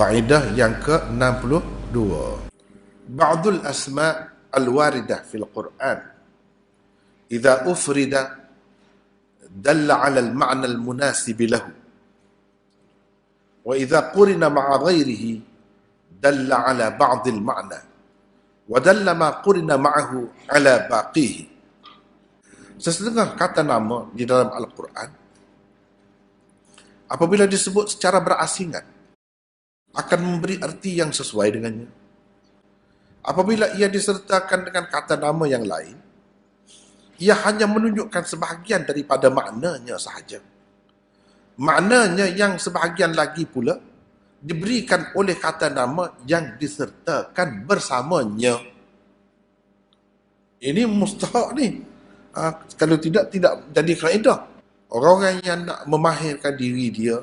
Kaedah yang ke-62. Ba'dul asma' al-waridah fil Qur'an idza ufrida dalla 'ala al-ma'na al-munasib lahu wa idza qurina ma'a ghairihi dalla 'ala ba'd al-ma'na wa dalla ma qurina ma'ahu 'ala baqihi. Sesetengah kata nama di dalam Al-Quran apabila disebut secara berasingan akan memberi arti yang sesuai dengannya. Apabila ia disertakan dengan kata nama yang lain, ia hanya menunjukkan sebahagian daripada maknanya sahaja. Maknanya yang sebahagian lagi pula diberikan oleh kata nama yang disertakan bersamanya. Ini mustahak ni. Kalau tidak jadi kaedah. Orang-orang yang nak memahirkan diri dia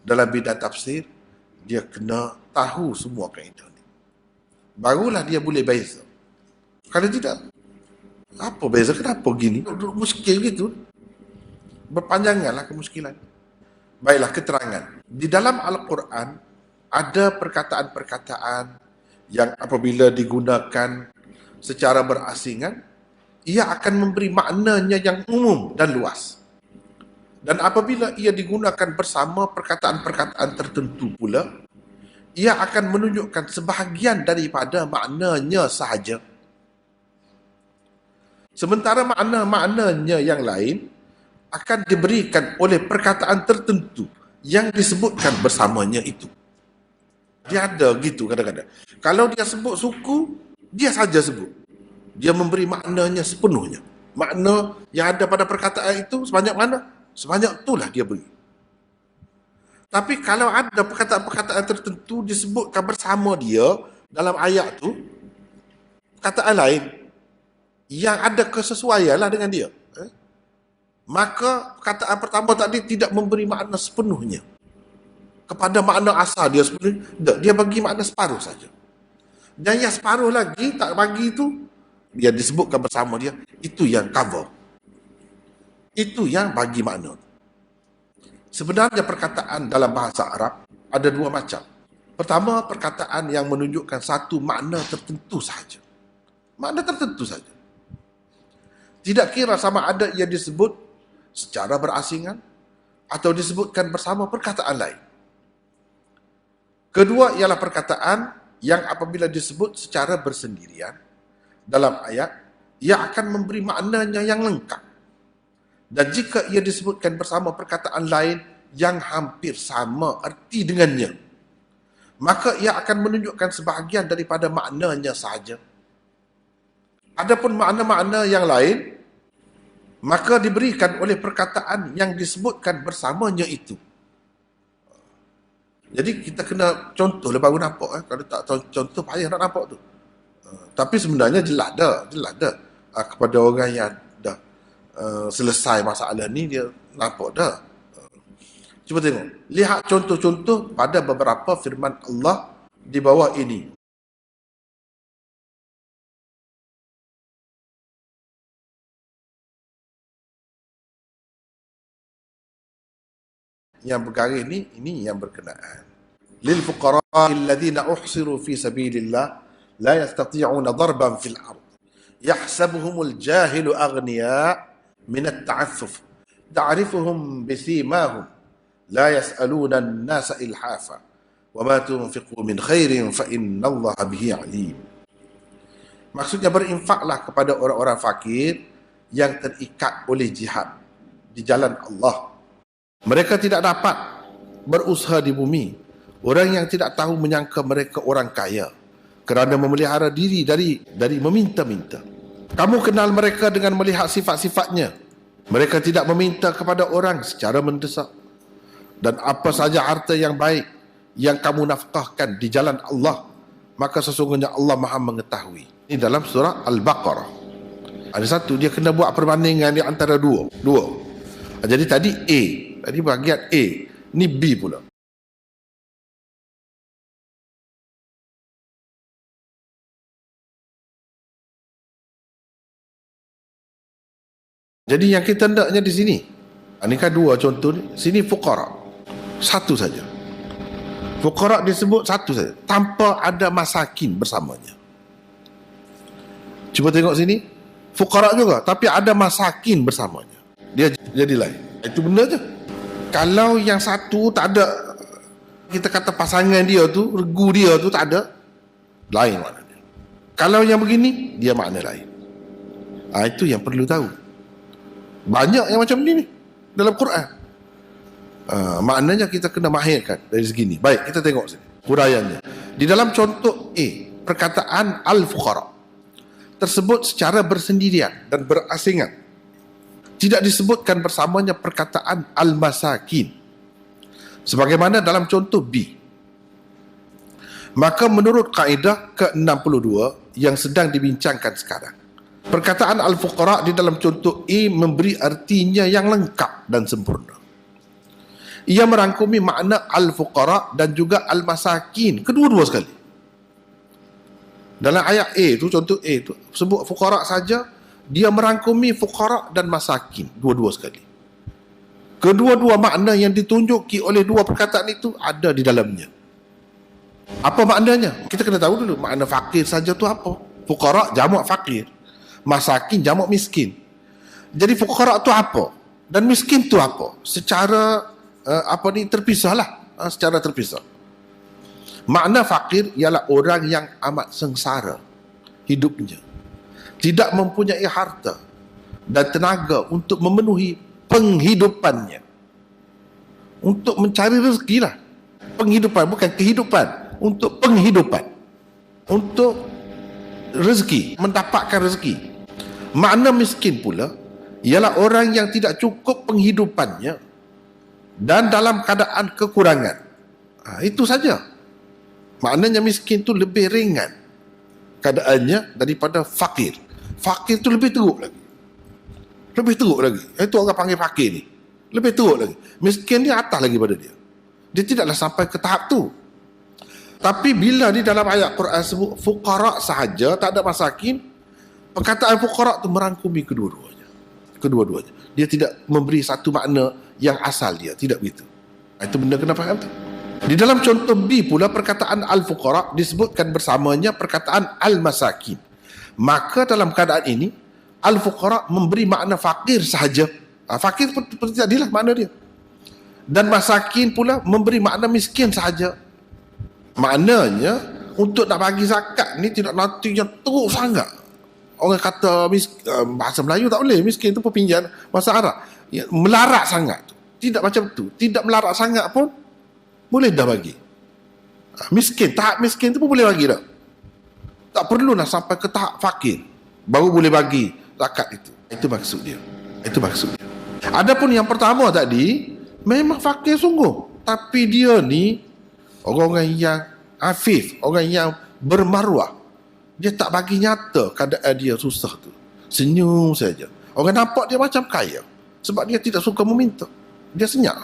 dalam bidang tafsir, dia kena tahu semua kaedah ni. Barulah dia boleh beza. Kalau tidak, apa beza? Kenapa gini? Muskil gitu. Berpanjanganlah kemuskilan. Baiklah, keterangan. Di dalam Al-Quran, ada perkataan-perkataan yang apabila digunakan secara berasingan, ia akan memberi maknanya yang umum dan luas. Dan apabila ia digunakan bersama perkataan-perkataan tertentu pula, ia akan menunjukkan sebahagian daripada maknanya sahaja. Sementara makna-maknanya yang lain akan diberikan oleh perkataan tertentu yang disebutkan bersamanya itu. Dia ada gitu kadang-kadang. Kalau dia sebut suku, dia saja sebut. Dia memberi maknanya sepenuhnya. Makna yang ada pada perkataan itu sebanyak mana? Sebanyak itulah dia beri. Tapi kalau ada perkataan-perkataan tertentu disebutkan bersama dia dalam ayat tu, perkataan lain yang ada kesesuaianlah dengan dia, maka perkataan pertama tadi tidak memberi makna sepenuhnya kepada makna asal dia sepenuhnya. Dia bagi makna separuh saja. Dan yang separuh lagi tak bagi itu, dia disebutkan bersama dia, itu yang cover. Itu yang bagi makna. Sebenarnya perkataan dalam bahasa Arab ada dua macam. Pertama, perkataan yang menunjukkan satu makna tertentu sahaja. Makna tertentu saja. Tidak kira sama ada ia disebut secara berasingan atau disebutkan bersama perkataan lain. Kedua ialah perkataan yang apabila disebut secara bersendirian dalam ayat, ia akan memberi maknanya yang lengkap. Dan jika ia disebutkan bersama perkataan lain yang hampir sama arti dengannya, maka ia akan menunjukkan sebahagian daripada maknanya sahaja. Adapun makna-makna yang lain, maka diberikan oleh perkataan yang disebutkan bersamanya itu. Jadi kita kena contoh lah baru nampak. Kalau tak contoh payah nak nampak tu. Tapi sebenarnya jelas dah. Kepada orang yang dah selesai masalah ni, dia nampak dah. Cuba tengok. Lihat contoh-contoh pada beberapa firman Allah di bawah ini. Yang bergaris ni, ini yang berkenaan. Lil fuqara'i alladhina uhsiru fi sabilillah la yastati'una darban fil ard. Yahsabuhumul jahilu aghniya min at-ta'affuf. Ta'rifuhum bisimahum la yas'aluna an-nasa ilhafa. Wa ma tunfiqu min khairin fa innallaha bihi 'alim. Maksudnya berinfaklah kepada orang-orang fakir yang terikat oleh jihad di jalan Allah. Mereka tidak dapat berusaha di bumi. Orang yang tidak tahu menyangka mereka orang kaya kerana memelihara diri dari meminta-minta. Kamu kenal mereka dengan melihat sifat-sifatnya. Mereka tidak meminta kepada orang secara mendesak. Dan apa saja harta yang baik yang kamu nafkahkan di jalan Allah, maka sesungguhnya Allah Maha mengetahui. Ini dalam surah Al-Baqarah. Ada satu, dia kena buat perbandingan di antara dua. Jadi tadi A, tadi bahagian A, ni B pula. Jadi yang kita hendaknya di sini, ini kan dua contoh ni. Sini fuqara, satu saja. Fuqara disebut satu saja, tanpa ada masakin bersamanya. Cuba tengok sini, fuqara juga tapi ada masakin bersamanya, dia jadi lain. Itu benda je. Kalau yang satu tak ada, kita kata pasangan dia tu, regu dia tu tak ada, lain maknanya. Kalau yang begini, dia makna lain. Itu yang perlu tahu. Banyak yang macam ni dalam Quran. Maknanya kita kena mahirkan dari segini. Baik, kita tengok sini huraiannya. Di dalam contoh A, perkataan al-fuqara tersebut secara bersendirian dan berasingan. Tidak disebutkan bersamanya perkataan al-masakin sebagaimana dalam contoh B. Maka menurut kaedah ke-62 yang sedang dibincangkan sekarang, perkataan al-fuqara di dalam contoh A memberi artinya yang lengkap dan sempurna. Ia merangkumi makna al-fuqara dan juga al-masakin, kedua-dua sekali. Dalam ayat A tu, contoh A tu, sebut fuqara saja, dia merangkumi fuqara dan masakin, dua-dua sekali. Kedua-dua makna yang ditunjuki oleh dua perkataan itu ada di dalamnya. Apa maknanya? Kita kena tahu dulu makna fakir saja tu apa. Fuqara jamak fakir, masakin jamak miskin. Jadi fuqara tu apa dan miskin tu apa? Secara terpisahlah, secara terpisah. Makna fakir ialah orang yang amat sengsara hidupnya, tidak mempunyai harta dan tenaga untuk memenuhi penghidupannya, untuk mencari rezeki lah. Penghidupan, bukan kehidupan, untuk penghidupan, untuk rezeki, mendapatkan rezeki. Makna miskin pula ialah orang yang tidak cukup penghidupannya dan dalam keadaan kekurangan. Itu saja. Maknanya miskin tu lebih ringan keadaannya daripada fakir. Fakir tu lebih teruk lagi. Lebih teruk lagi. Itu orang panggil fakir ni. Lebih teruk lagi. Miskin ni atas lagi pada dia. Dia tidaklah sampai ke tahap tu. Tapi bila di dalam ayat Quran sebut fuqara sahaja, tak ada masakin, perkataan fuqara tu merangkumi kedua-duanya. Kedua-duanya. Dia tidak memberi satu makna yang asal dia. Tidak begitu. Itu benda kena faham tu. Di dalam contoh B pula, perkataan al-fuqara disebutkan bersamanya perkataan al-masakin. Maka dalam keadaan ini, al-fuqara memberi makna fakir sahaja. Fakir seperti tadilah makna dia. Dan masakin pula memberi makna miskin sahaja. Maknanya, untuk nak bagi zakat ni tidak nanti yang teruk sangat. Orang kata bahasa Melayu tak boleh, miskin tu perpinjam bahasa Arab. Melarat sangat. Tidak macam tu. Tidak melarat sangat pun boleh dah bagi. Miskin, tahap miskin tu pun boleh bagi dah. Tak perlulah sampai ke tahap fakir baru boleh bagi zakat itu. Itu maksud dia. Itu maksud dia. Adapun yang pertama tadi, memang fakir sungguh, tapi dia ni orang-orang yang afif, orang yang bermaruah. Dia tak bagi nyata keadaan dia susah tu. Senyum saja. Orang nampak dia macam kaya sebab dia tidak suka meminta. Dia senyap.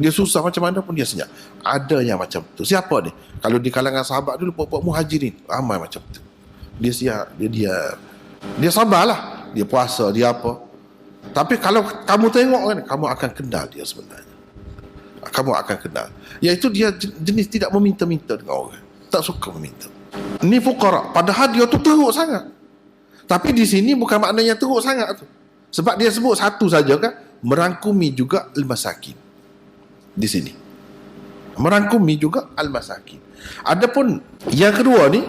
Dia susah macam mana pun dia senyap. Ada yang macam tu. Siapa ni? Kalau di kalangan sahabat dulu, puak-puak muhajirin, ramai macam tu. Dia siap, dia sabarlah. Dia puasa, dia apa. Tapi kalau kamu tengok kan, kamu akan kenal dia sebenarnya. Kamu akan kenal. Iaitu dia jenis tidak meminta-minta dengan orang. Tak suka meminta. Ni fuqara. Padahal dia tu teruk sangat. Tapi di sini bukan maknanya teruk sangat tu. Sebab dia sebut satu saja kan, merangkumi juga al-masakin. Di sini merangkumi juga al-masakin. Adapun yang kedua ni,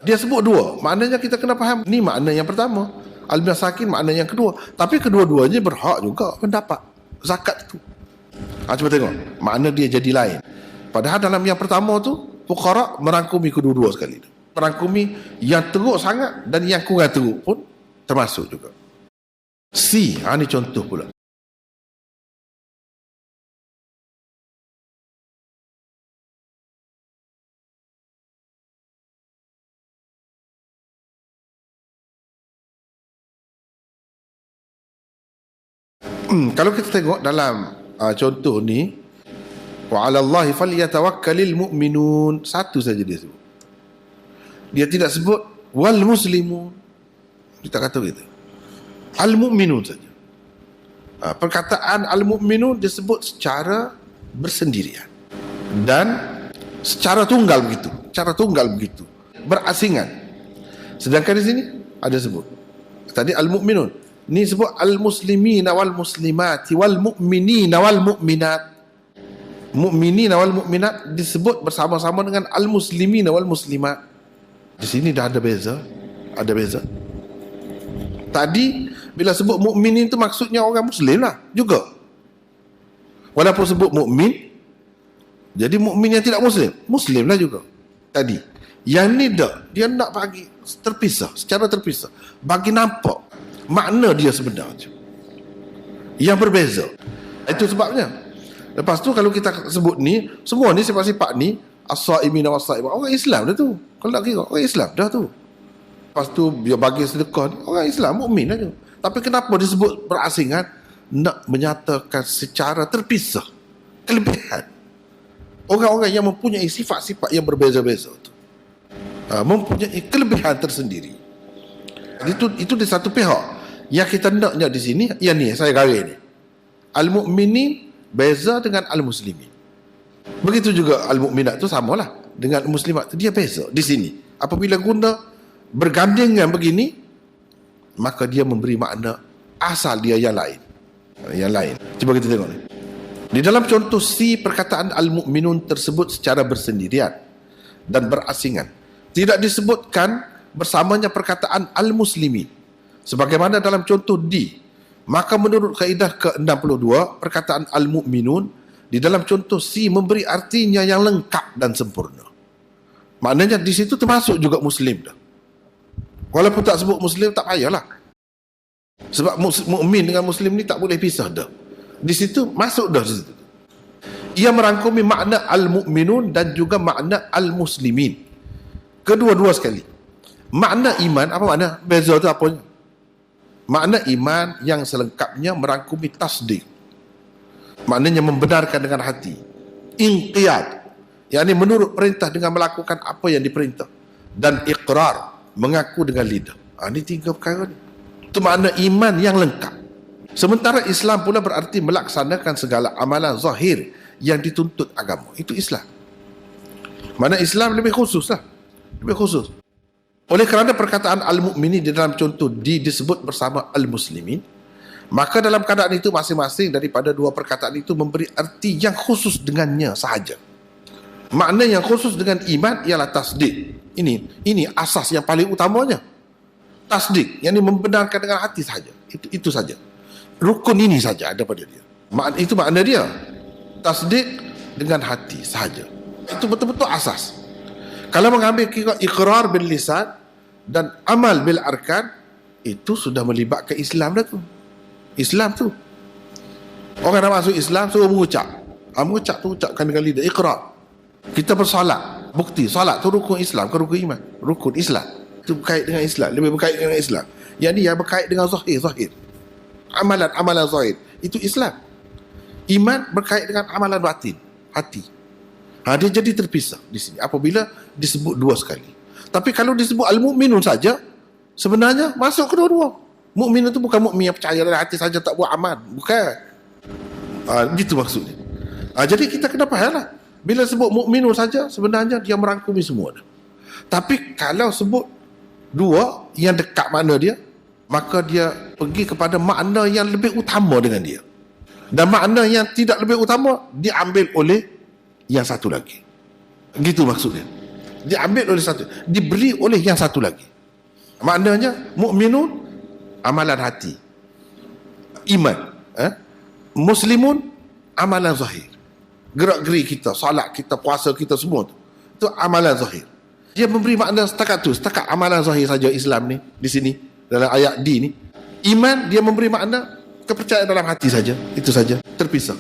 dia sebut dua. Maknanya kita kena faham, ni makna yang pertama, al-masakin makna yang kedua. Tapi kedua-duanya berhak juga mendapat zakat tu. Cuba tengok, makna dia jadi lain. Padahal dalam yang pertama tu, fuqara merangkumi kedua-dua sekali. Merangkumi yang teruk sangat dan yang kurang teruk pun termasuk juga. C, ni contoh pula. Kalau kita tengok dalam contoh ni, wa 'alallahi falyatawakkalul mu'minun, satu saja dia sebut. Dia tidak sebut wal muslimun. Dia tak kata begitu. Al mu'minun saja. Perkataan al mu'minun disebut secara bersendirian. Dan secara tunggal begitu, berasingan. Sedangkan di sini ada sebut tadi al-mu'minun, ni sebut al-muslimina wal muslimati wal mu'minina wal mu'minat. Mu'minina wal mu'minat disebut bersama-sama dengan al-muslimina wal muslimat. Di sini dah ada beza. Tadi bila sebut mukminin itu maksudnya orang muslim lah juga. Walaupun sebut mukmin, jadi mukmin yang tidak muslim lah juga. Tadi yang ni dia nak bagi secara terpisah, bagi nampak makna dia sebenarnya yang berbeza. Itu sebabnya. Lepas tu kalau kita sebut ni, semua ni sifat-sifat ni as-saimina was-saimat, orang Islam dah tu. Kalau nak kira orang Islam dah tu. Lepas tu dia bagi sedekah ni, orang Islam mukmin aja. Tapi kenapa disebut berasingan? Nak menyatakan secara terpisah kelebihan orang-orang yang mempunyai sifat-sifat yang berbeza-beza tu, mempunyai kelebihan tersendiri. Itu di satu pihak. Yang kita naknya di sini, yang ni saya garis ni, al-mu'minin beza dengan al-muslimin. Begitu juga al-mu'minat tu samalah dengan muslimat tu, dia beza di sini. Apabila guna bergandingan begini, maka dia memberi makna asal dia yang lain. Cuba kita tengok ni. Di dalam contoh C, perkataan al-mu'minun tersebut secara bersendirian dan berasingan. Tidak disebutkan bersamanya perkataan al-muslimin. Sebagaimana dalam contoh D. Maka menurut kaedah ke-62, perkataan al-mu'minun di dalam contoh C memberi artinya yang lengkap dan sempurna. Maknanya di situ termasuk juga muslim dah. Walaupun tak sebut muslim, tak payahlah. Sebab mukmin dengan muslim ni tak boleh pisah dah. Di situ masuk dah di situ. Ia merangkumi makna al-mu'minun dan juga makna al-muslimin. Kedua-dua sekali. Makna iman, apa makna? Beza tu apanya? Makna iman yang selengkapnya merangkumi tasdik. Maknanya membenarkan dengan hati. Inqiyad, yakni menurut perintah dengan melakukan apa yang diperintah. Dan iqrar, mengaku dengan lidah. Ini tiga perkara ni. Itu makna iman yang lengkap. Sementara Islam pula berarti melaksanakan segala amalan zahir yang dituntut agama. Itu Islam. Mana Islam lebih khusus lah. Lebih khusus. Oleh kerana perkataan al-mu'mini di dalam contoh disebut bersama al-muslimin, maka dalam keadaan itu masing-masing daripada dua perkataan itu memberi arti yang khusus dengannya sahaja. Makna yang khusus dengan iman ialah tasdik. Ini asas yang paling utamanya. Tasdik, yang ini membenarkan dengan hati saja. Itu saja. Rukun ini saja ada pada dia. Itu makna dia. Tasdik dengan hati saja. Itu betul-betul asas. Kalau mengambil kira iqrar bil lisan dan amal bil arkan, itu sudah melibatkan Islam dah tu. Islam tu. Orang nak masuk Islam suruh mengucap. Mengucap tu ucapkan dengan lidah, iqrar. Kita bersolat, bukti solat tu rukun Islam, rukun iman, rukun Islam. Itu berkait dengan Islam, lebih berkait dengan Islam. Yang ni yang berkait dengan zahir. Amalan zahir, itu Islam. Iman berkait dengan amalan batin, hati. Dia jadi terpisah di sini apabila disebut dua sekali. Tapi kalau disebut al-mu'minun saja, sebenarnya masuk kedua-dua. Mukmin itu bukan mukmin yang percaya dalam hati saja tak buat amal, bukan. Gitu maksudnya. Jadi kita kena faham lah. Bila sebut mukminun saja, sebenarnya dia merangkumi semua. Tapi kalau sebut dua yang dekat makna dia, maka dia pergi kepada makna yang lebih utama dengan dia. Dan makna yang tidak lebih utama diambil oleh yang satu lagi. Gitu maksudnya. Diambil oleh satu, diberi oleh yang satu lagi. Maknanya mukminun amalan hati, iman. Muslimun amalan zahir. Gerak-gerik kita, solat kita, puasa kita, semua tu. Itu amalan zahir. Dia memberi makna setakat amalan zahir saja Islam ni di sini dalam ayat D ni. Iman dia memberi makna kepercayaan dalam hati saja, itu saja, terpisah.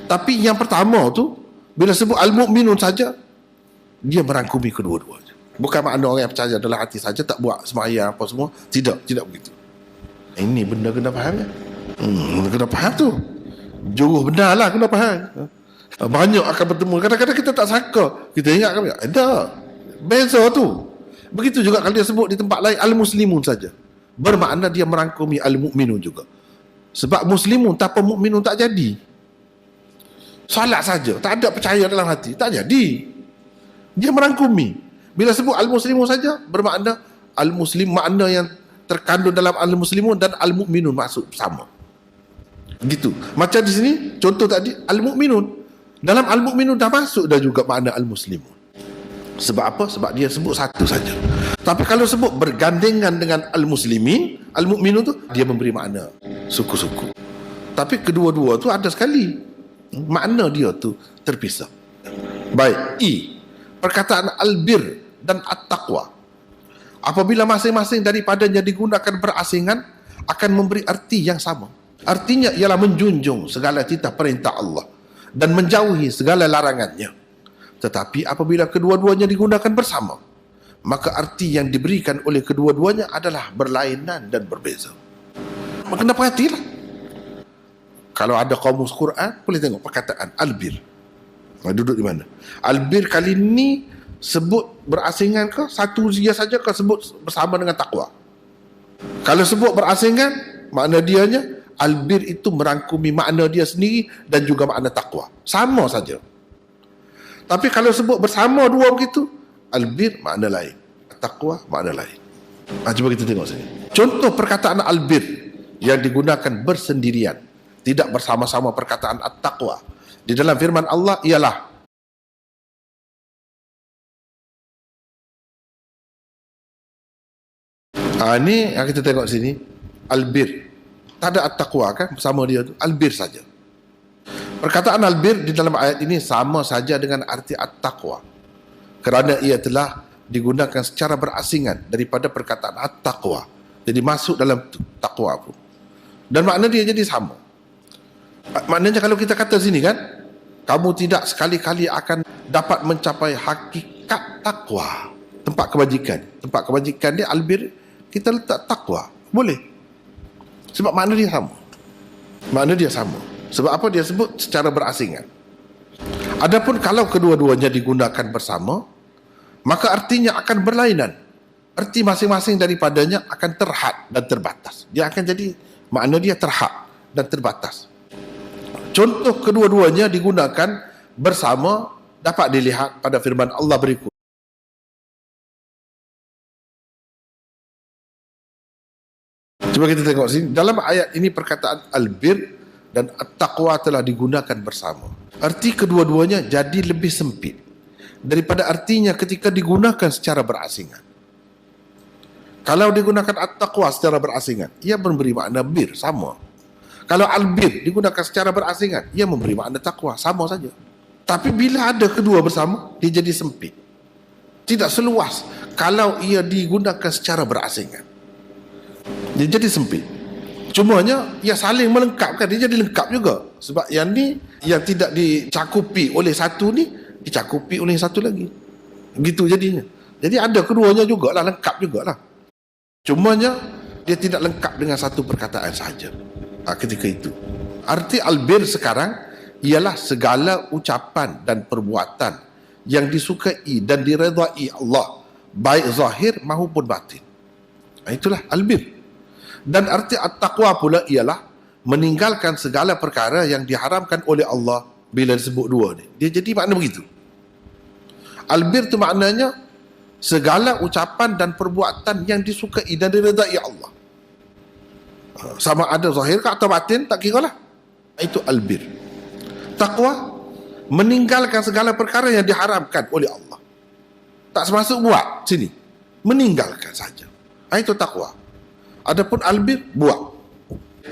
Tapi yang pertama tu bila sebut al-mu'minun saja, dia merangkumi kedua-duanya. Bukan makna orang yang percaya dalam hati saja tak buat sembahyang apa semua, tidak begitu. Ini benda kena faham ya. Kena faham tu. Jauh benar lah kena faham. Banyak akan bertemu. Kadang-kadang kita tak sangka. Kita ingat kan? Ada. Beza tu. Begitu juga kalau dia sebut di tempat lain al-muslimun saja. Bermakna dia merangkumi al-mu'minun juga. Sebab muslimun tanpa mu'minun tak jadi. Salat saja, tak ada percaya dalam hati, tak jadi. Dia merangkumi. Bila sebut al-muslimun saja, bermakna al-muslim, makna yang terkandung dalam al-muslimun dan al-mu'minun maksud sama. Gitu. Macam di sini, contoh tadi, al-mu'minun. Dalam al-mu'minun dah masuk dah juga makna al-muslimun. Sebab apa? Sebab dia sebut satu saja. Tapi kalau sebut bergandengan dengan al-muslimin, al-mu'minun tu, dia memberi makna suku-suku. Tapi kedua-dua tu ada sekali. Makna dia tu terpisah. Baik. Perkataan al-bir dan at-taqwa. Apabila masing-masing daripadanya digunakan berasingan, akan memberi arti yang sama. Artinya ialah menjunjung segala titah perintah Allah dan menjauhi segala larangannya. Tetapi apabila kedua-duanya digunakan bersama, maka arti yang diberikan oleh kedua-duanya adalah berlainan dan berbeza. Maka kena perhatilah. Kalau ada kamus Quran, boleh tengok perkataan albir. Duduk di mana? Albir kali ini sebut berasingan ke? Satu dia saja ke sebut bersama dengan takwa? Kalau sebut berasingan, makna dianya albir itu merangkumi makna dia sendiri dan juga makna takwa. Sama saja. Tapi kalau sebut bersama dua begitu, albir makna lain, takwa makna lain. Cuba kita tengok sini. Contoh perkataan albir yang digunakan bersendirian, tidak bersama-sama perkataan at-taqwa. Di dalam firman Allah ialah ini yang kita tengok sini, albir. Tak ada at-taqwa kan bersama dia tu, albir saja. Perkataan albir di dalam ayat ini sama saja dengan arti at-taqwa, kerana ia telah digunakan secara berasingan daripada perkataan at-taqwa. Jadi masuk dalam takwa pun. Dan makna dia jadi sama. Maknanya kalau kita kata sini kan, kamu tidak sekali-kali akan dapat mencapai hakikat takwa, tempat kebajikan. Tempat kebajikan dia albir, kita letak takwa. Boleh. Sebab makna dia sama. Makna dia sama. Sebab apa dia sebut secara berasingan. Adapun kalau kedua-duanya digunakan bersama, maka artinya akan berlainan. Arti masing-masing daripadanya akan terhad dan terbatas. Dia akan jadi, makna dia terhad dan terbatas. Contoh kedua-duanya digunakan bersama dapat dilihat pada firman Allah berikut. Cuba kita tengok sini. Dalam ayat ini perkataan albir dan at-taqwa telah digunakan bersama. Arti kedua-duanya jadi lebih sempit daripada artinya ketika digunakan secara berasingan. Kalau digunakan at-taqwa secara berasingan, ia memberi makna bir, sama. Kalau albir digunakan secara berasingan, ia memberi makna takwa, sama saja. Tapi bila ada kedua bersama, dia jadi sempit. Tidak seluas kalau ia digunakan secara berasingan. Dia jadi sempit. Cumanya ia saling melengkapkan, dia jadi lengkap juga. Sebab yang ni, yang tidak dicakupi oleh satu ni, dicakupi oleh satu lagi. Begitu jadinya. Jadi ada keduanya jugalah, lengkap jugalah. Cumanya dia tidak lengkap dengan satu perkataan sahaja. Ketika itu. Arti albir sekarang ialah segala ucapan dan perbuatan yang disukai dan diredai Allah, baik zahir maupun batin. Itulah albir. Dan arti at-taqwa pula ialah meninggalkan segala perkara yang diharamkan oleh Allah bila disebut dua ni. Dia jadi makna begitu. Albir tu maknanya segala ucapan dan perbuatan yang disukai dan diredai Allah. Sama ada zahir ke atau batin, tak kira lah. Itu albir. Taqwa, meninggalkan segala perkara yang diharamkan oleh Allah. Tak semasuk buat sini. Meninggalkan saja. Itu taqwa. Adapun albir, buat.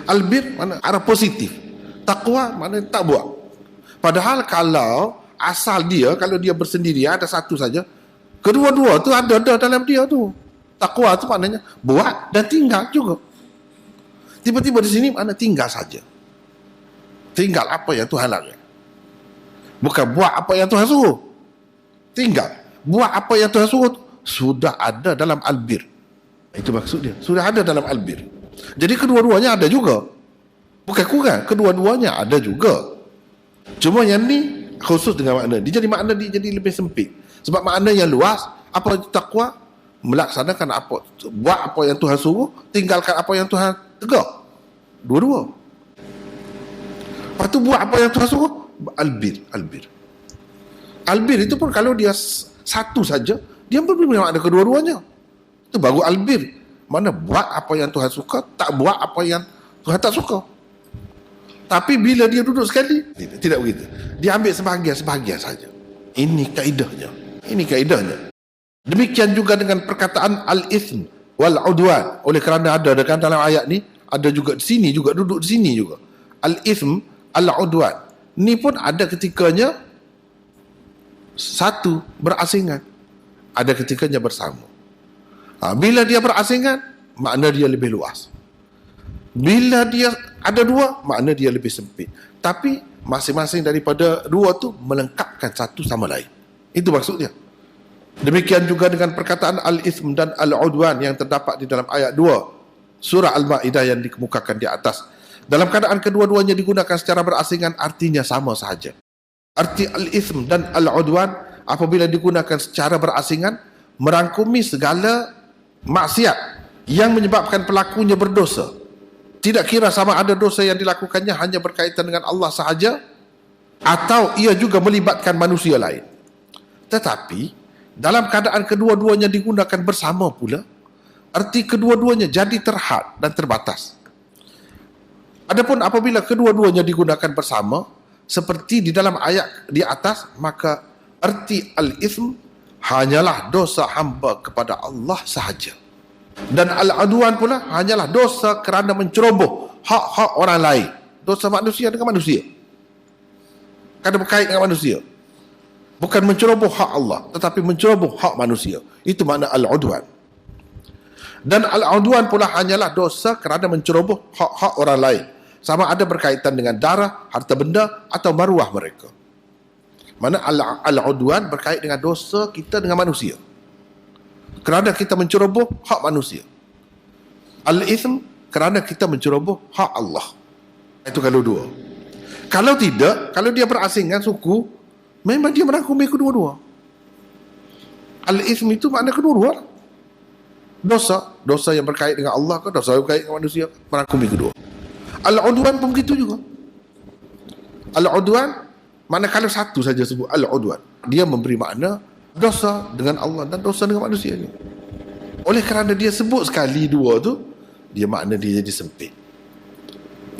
Albir mana arah positif. Taqwa mana tak buat. Padahal kalau asal dia, kalau dia bersendiri ada satu saja, kedua-dua tu ada dalam dia tu. Taqwa tu maknanya buat dan tinggal juga. Tiba-tiba di sini mana tinggal saja. Tinggal apa yang Tuhan larang. Bukan buat apa yang Tuhan suruh. Tinggal. Buat apa yang Tuhan suruh sudah ada dalam albir. Itu maksud dia. Sudah ada dalam albir. Jadi kedua-duanya ada juga. Bukan kurang. Kedua-duanya ada juga. Cuma yang ni khusus dengan makna. Dia jadi makna dia jadi lebih sempit. Sebab makna yang luas, apa itu takwa? Melaksanakan apa, buat apa yang Tuhan suruh, tinggalkan apa yang Tuhan tegak. Dua-dua. Lepas tu buat apa yang Tuhan suruh, albir. Albir itu pun kalau dia satu saja, dia memberi makna kedua-duanya. Itu baru albir. Mana buat apa yang Tuhan suka, tak buat apa yang Tuhan tak suka. Tapi bila dia duduk sekali, tidak begitu. Dia ambil sebahagian saja. Ini kaedahnya. Ini kaedahnya. Demikian juga dengan perkataan al-ithm wal-udwan. Oleh kerana ada dalam ayat ni, ada juga di sini juga, duduk di sini juga. Al-ithm, al-udwan. Ni pun ada ketikanya satu berasingan. Ada ketikanya bersama. Bila dia berasingan, makna dia lebih luas. Bila dia ada dua, makna dia lebih sempit. Tapi masing-masing daripada dua tu melengkapkan satu sama lain. Itu maksudnya. Demikian juga dengan perkataan al-ithm dan al-udwan yang terdapat di dalam ayat 2 surah Al-Ma'idah yang dikemukakan di atas. Dalam keadaan kedua-duanya digunakan secara berasingan, artinya sama sahaja. Arti al-ithm dan al-udwan apabila digunakan secara berasingan merangkumi segala maksiat yang menyebabkan pelakunya berdosa. Tidak kira sama ada dosa yang dilakukannya hanya berkaitan dengan Allah sahaja atau ia juga melibatkan manusia lain. Tetapi dalam keadaan kedua-duanya digunakan bersama pula, arti kedua-duanya jadi terhad dan terbatas. Adapun apabila kedua-duanya digunakan bersama seperti di dalam ayat di atas, maka arti al-ithm hanyalah dosa hamba kepada Allah sahaja. Dan al-adwan pula hanyalah dosa kerana menceroboh hak-hak orang lain. Dosa manusia dengan manusia. Kerana berkait dengan manusia. Bukan menceroboh hak Allah, tetapi menceroboh hak manusia. Itu makna al-udwan. Dan al-udwan pula hanyalah dosa kerana menceroboh hak-hak orang lain. Sama ada berkaitan dengan darah, harta benda atau maruah mereka. Mana al-udwan berkait dengan dosa kita dengan manusia. Kerana kita menceroboh hak manusia. Al-ithm kerana kita menceroboh hak Allah. Itu kalau dua. Kalau tidak, kalau dia berasingan suku, memang dia merangkumi kedua-dua. Al-ithm itu makna kedua-dua. Dosa yang berkait dengan Allah ke dosa yang berkait dengan manusia, merangkumi kedua. Al-udwan pun begitu juga. Al-udwan makna kalau satu saja sebut al-udwan, dia memberi makna dosa dengan Allah dan dosa dengan manusia ni. Oleh kerana dia sebut sekali dua tu, dia makna dia jadi sempit.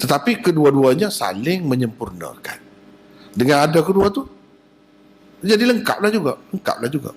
Tetapi kedua-duanya saling menyempurnakan. Dengan ada kedua tu, jadi lengkaplah juga.